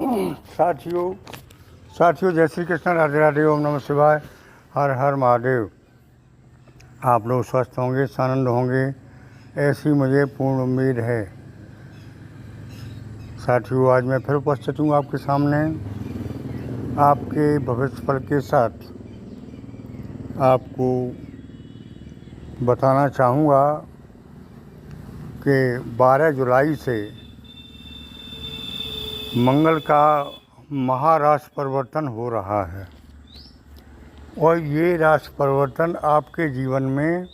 साथियों साथियों जय श्री कृष्ण, राधे राधे, ओम नमः शिवाय, हर हर महादेव। आप लोग स्वस्थ होंगे, आनंद होंगे, ऐसी मुझे पूर्ण उम्मीद है। साथियों, आज मैं फिर उपस्थित हूँ आपके सामने आपके भविष्य फल के साथ। आपको बताना चाहूँगा कि 12 जुलाई से मंगल का महाराशि परिवर्तन हो रहा है और ये राशि परिवर्तन आपके जीवन में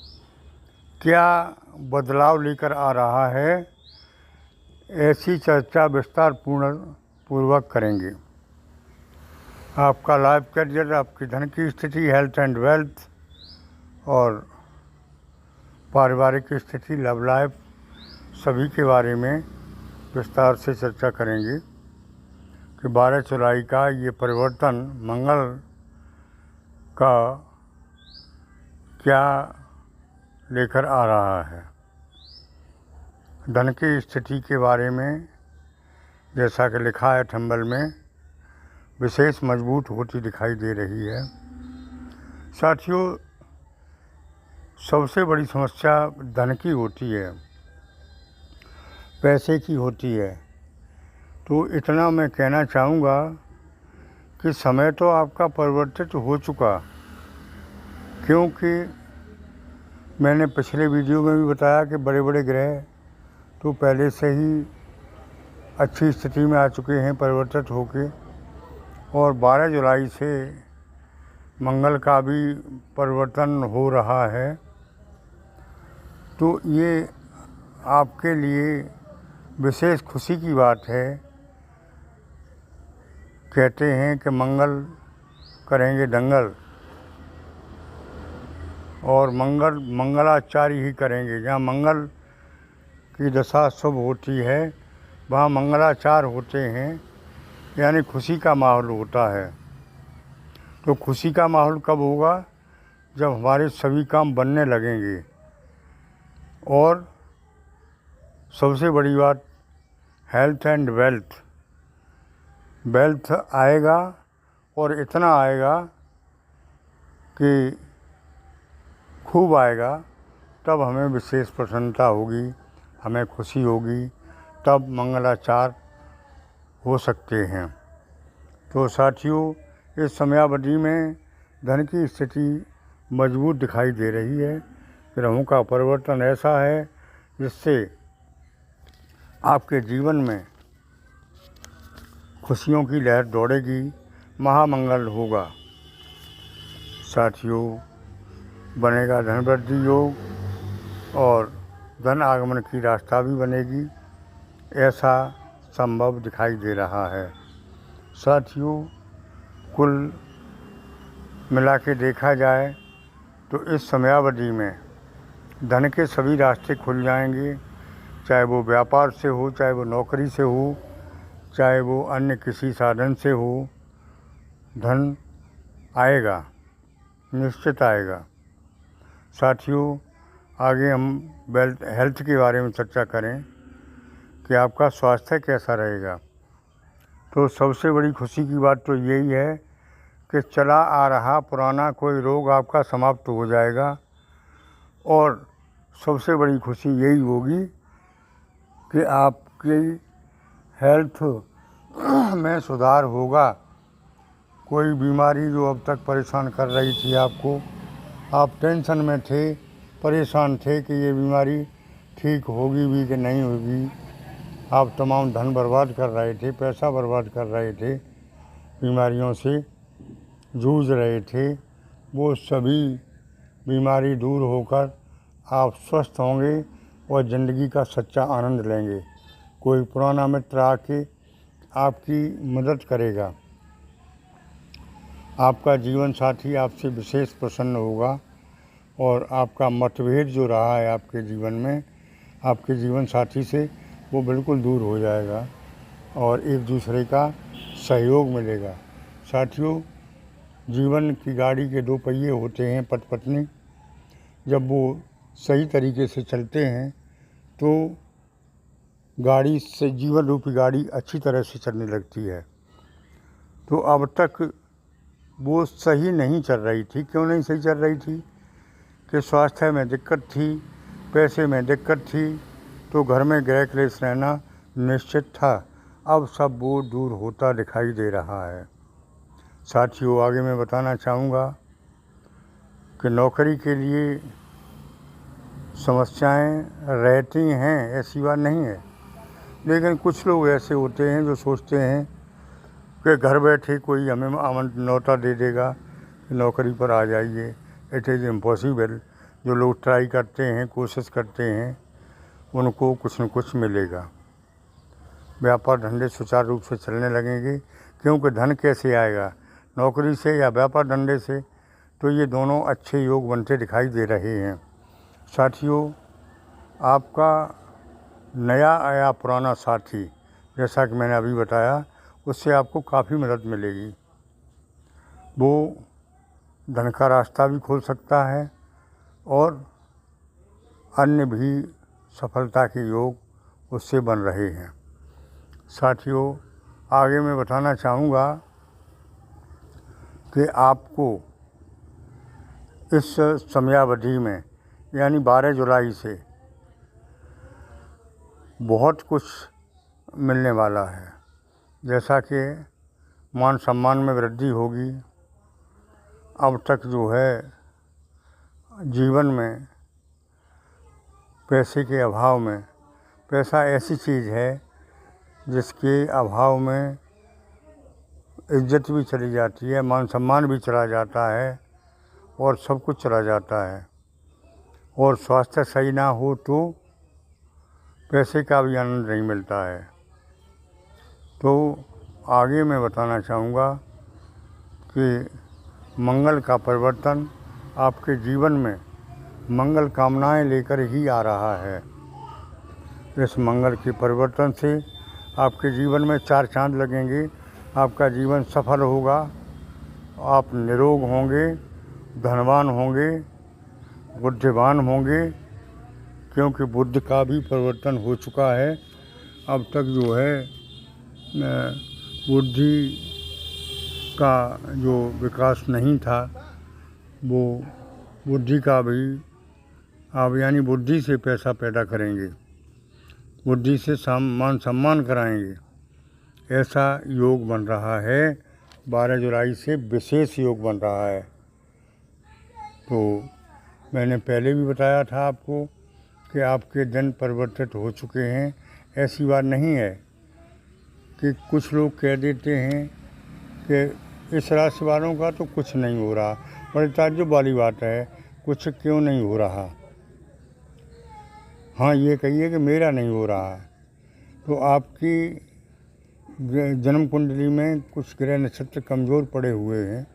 क्या बदलाव लेकर आ रहा है, ऐसी चर्चा विस्तार पूर्वक करेंगे। आपका लाइफ करियर, आपकी धन की स्थिति, हेल्थ एंड वेल्थ और पारिवारिक स्थिति, लव लाइफ, सभी के बारे में विस्तार से चर्चा करेंगे कि 12 जुलाई का ये परिवर्तन मंगल का क्या लेकर आ रहा है। धन की स्थिति के बारे में जैसा कि लिखा है थंबनेल में, विशेष मजबूत होती दिखाई दे रही है। साथियों, सबसे बड़ी समस्या धन की होती है, पैसे की होती है। तो इतना मैं कहना चाहूँगा कि समय तो आपका परिवर्तित हो चुका, क्योंकि मैंने पिछले वीडियो में भी बताया कि बड़े बड़े ग्रह तो पहले से ही अच्छी स्थिति में आ चुके हैं परिवर्तित होके, और 12 जुलाई से मंगल का भी परिवर्तन हो रहा है। तो ये आपके लिए विशेष खुशी की बात है। कहते हैं कि मंगल करेंगे दंगल और मंगलाचारी ही करेंगे। जहाँ मंगल की दशा शुभ होती है वहाँ मंगलाचार होते हैं, यानी खुशी का माहौल होता है। तो खुशी का माहौल कब होगा? जब हमारे सभी काम बनने लगेंगे। और सबसे बड़ी बात, हेल्थ एंड वेल्थ आएगा, और इतना आएगा कि खूब आएगा। तब हमें विशेष प्रसन्नता होगी, हमें खुशी होगी, तब मंगलाचार हो सकते हैं। तो साथियों, इस समयावधि में धन की स्थिति मजबूत दिखाई दे रही है। ग्रहों का परिवर्तन ऐसा है जिससे आपके जीवन में खुशियों की लहर दौड़ेगी, महामंगल होगा। साथियों, बनेगा धन वृद्धि योग और धन आगमन की रास्ता भी बनेगी, ऐसा संभव दिखाई दे रहा है। साथियों, कुल मिला के देखा जाए तो इस समयावधि में धन के सभी रास्ते खुल जाएंगे, चाहे वो व्यापार से हो, चाहे वो नौकरी से हो, चाहे वो अन्य किसी साधन से हो। धन आएगा, निश्चित आएगा। साथियों, आगे हम हेल्थ के बारे में चर्चा करें कि आपका स्वास्थ्य कैसा रहेगा। तो सबसे बड़ी खुशी की बात तो यही है कि चला आ रहा पुराना कोई रोग आपका समाप्त हो जाएगा, और सबसे बड़ी खुशी यही होगी कि आपकी हेल्थ में सुधार होगा। कोई बीमारी जो अब तक परेशान कर रही थी आपको, आप टेंशन में थे, परेशान थे कि ये बीमारी ठीक होगी भी कि नहीं होगी। आप तमाम धन बर्बाद कर रहे थे, पैसा बर्बाद कर रहे थे, बीमारियों से जूझ रहे थे। वो सभी बीमारी दूर होकर आप स्वस्थ होंगे और ज़िंदगी का सच्चा आनंद लेंगे। कोई पुराना मित्र आके आपकी मदद करेगा, आपका जीवन साथी आपसे विशेष प्रसन्न होगा, और आपका मतभेद जो रहा है आपके जीवन में आपके जीवन साथी से, वो बिल्कुल दूर हो जाएगा और एक दूसरे का सहयोग मिलेगा। साथियों, जीवन की गाड़ी के दो पहिए होते हैं, पति पत्नी। जब वो सही तरीके से चलते हैं तो गाड़ी से, जीवन रूपी गाड़ी अच्छी तरह से चलने लगती है। तो अब तक वो सही नहीं चल रही थी। क्यों नहीं सही चल रही थी? कि स्वास्थ्य में दिक्कत थी, पैसे में दिक्कत थी, तो घर में गृह क्लेश रहना निश्चित था। अब सब वो दूर होता दिखाई दे रहा है। साथियों, आगे मैं बताना चाहूँगा कि नौकरी के लिए समस्याएं रहती हैं, ऐसी बात नहीं है, लेकिन कुछ लोग ऐसे होते हैं जो सोचते हैं कि घर बैठे कोई हमें न्योता दे देगा कि नौकरी पर आ जाइए। It is impossible. जो लोग ट्राई करते हैं, कोशिश करते हैं, उनको कुछ न कुछ मिलेगा। व्यापार धंधे सुचारू रूप से चलने लगेंगे, क्योंकि धन कैसे आएगा, नौकरी से या व्यापार धंधे से? तो ये दोनों अच्छे योग बनते दिखाई दे रहे हैं। साथियों, आपका नया या पुराना साथी, जैसा कि मैंने अभी बताया, उससे आपको काफ़ी मदद मिलेगी। वो धन का रास्ता भी खोल सकता है और अन्य भी सफलता के योग उससे बन रहे हैं। साथियों, आगे मैं बताना चाहूँगा कि आपको इस समयावधि में, यानी 12 जुलाई से बहुत कुछ मिलने वाला है। जैसा कि मान सम्मान में वृद्धि होगी। अब तक जो है जीवन में पैसे के अभाव में, पैसा ऐसी चीज़ है जिसके अभाव में इज्जत भी चली जाती है, मान सम्मान भी चला जाता है और सब कुछ चला जाता है। और स्वास्थ्य सही ना हो तो पैसे का भी आनंद नहीं मिलता है। तो आगे मैं बताना चाहूँगा कि मंगल का परिवर्तन आपके जीवन में मंगल कामनाएं लेकर ही आ रहा है। इस मंगल के परिवर्तन से आपके जीवन में 4 चांद लगेंगे। आपका जीवन सफल होगा, आप निरोग होंगे, धनवान होंगे, बुद्धिमान होंगे, क्योंकि बुद्धि का भी परिवर्तन हो चुका है। अब तक जो है बुद्धि का जो विकास नहीं था, वो बुद्धि का भी आप, यानी बुद्धि से पैसा पैदा करेंगे, बुद्धि से मान सम्मान कराएंगे। ऐसा योग बन रहा है। 12 जुलाई से विशेष योग बन रहा है। तो मैंने पहले भी बताया था आपको कि आपके दिन परिवर्तित हो चुके हैं। ऐसी बात नहीं है कि कुछ लोग कह देते हैं कि इस राशि वालों का तो कुछ नहीं हो रहा। बड़ी ताज्जुब वाली बात है, कुछ क्यों नहीं हो रहा? हाँ, ये कहिए कि मेरा नहीं हो रहा। तो आपकी जन्म कुंडली में कुछ ग्रह नक्षत्र कमज़ोर पड़े हुए हैं,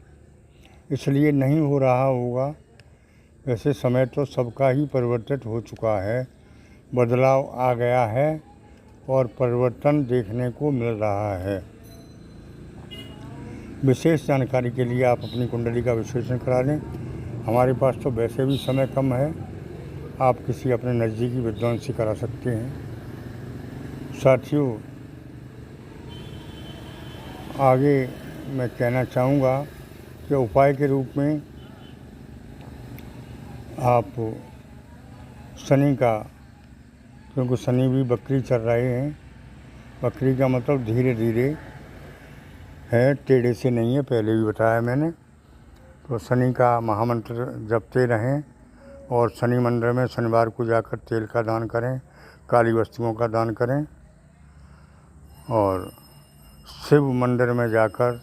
इसलिए नहीं हो रहा होगा। वैसे समय तो सबका ही परिवर्तित हो चुका है, बदलाव आ गया है और परिवर्तन देखने को मिल रहा है। विशेष जानकारी के लिए आप अपनी कुंडली का विश्लेषण करा लें। हमारे पास तो वैसे भी समय कम है, आप किसी अपने नज़दीकी विद्वान से करा सकते हैं। साथियों, आगे मैं कहना चाहूँगा कि उपाय के रूप में आप शनि का, क्योंकि शनि भी बकरी चल रहे हैं, बकरी का मतलब धीरे धीरे है, टेढ़े से नहीं है, पहले भी बताया मैंने। तो शनि का महामंत्र जपते रहें और शनि मंदिर में शनिवार को जाकर तेल का दान करें, काली वस्तुओं का दान करें और शिव मंदिर में जाकर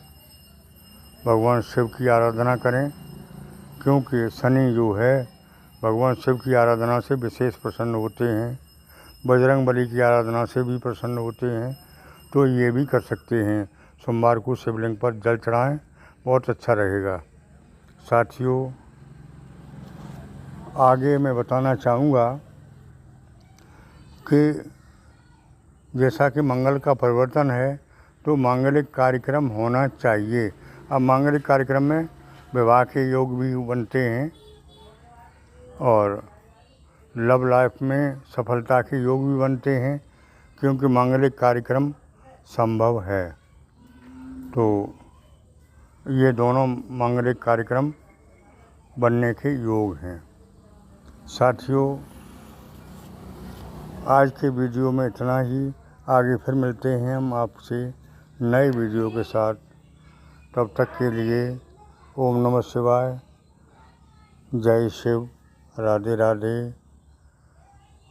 भगवान शिव की आराधना करें, क्योंकि शनि जो है भगवान शिव की आराधना से विशेष प्रसन्न होते हैं, बजरंग बली की आराधना से भी प्रसन्न होते हैं। तो ये भी कर सकते हैं, सोमवार को शिवलिंग पर जल चढ़ाएं, बहुत अच्छा रहेगा। साथियों, आगे मैं बताना चाहूँगा कि जैसा कि मंगल का परिवर्तन है तो मांगलिक कार्यक्रम होना चाहिए। अब मांगलिक कार्यक्रम में विवाह के योग भी बनते हैं और लव लाइफ में सफलता के योग भी बनते हैं, क्योंकि मांगलिक कार्यक्रम संभव है। तो ये दोनों मांगलिक कार्यक्रम बनने के योग हैं। साथियों, आज के वीडियो में इतना ही। आगे फिर मिलते हैं हम आपसे नए वीडियो के साथ। तब तक के लिए ओम नमः शिवाय, जय शिव, राधे राधे,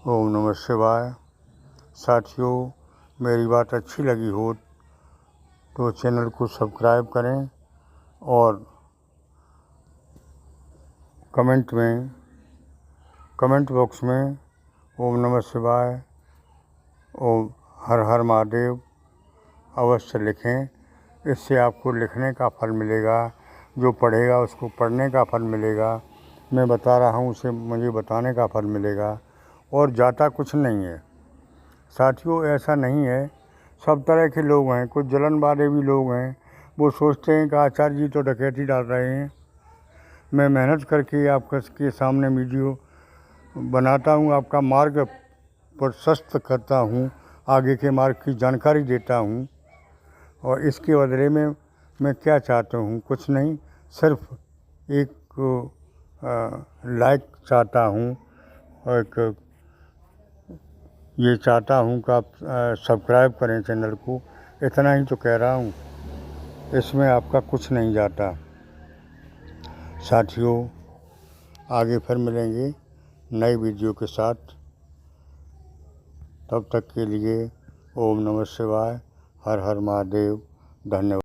ओम नमः शिवाय। साथियों, मेरी बात अच्छी लगी हो तो चैनल को सब्सक्राइब करें और कमेंट बॉक्स में ओम नमः शिवाय, ओम हर हर महादेव अवश्य लिखें। इससे आपको लिखने का फल मिलेगा, जो पढ़ेगा उसको पढ़ने का फल मिलेगा। मैं बता रहा हूँ उसे मुझे बताने का फल मिलेगा, और जाता कुछ नहीं है। साथियों, ऐसा नहीं है, सब तरह के लोग हैं। कुछ जलन वाले भी लोग हैं, वो सोचते हैं कि आचार्य जी तो डकैती डाल रहे हैं। मैं मेहनत करके आपके सामने वीडियो बनाता हूँ, आपका मार्ग प्रशस्त करता हूँ, आगे के मार्ग की जानकारी देता हूँ। और इसके बदले में मैं क्या चाहता हूँ? कुछ नहीं, सिर्फ एक लाइक चाहता हूँ और एक ये चाहता हूँ कि आप सब्सक्राइब करें चैनल को। इतना ही तो कह रहा हूँ, इसमें आपका कुछ नहीं जाता। साथियों, आगे फिर मिलेंगे नए वीडियो के साथ। तब तक के लिए ओम नमः शिवाय, हर हर महादेव, धन्यवाद।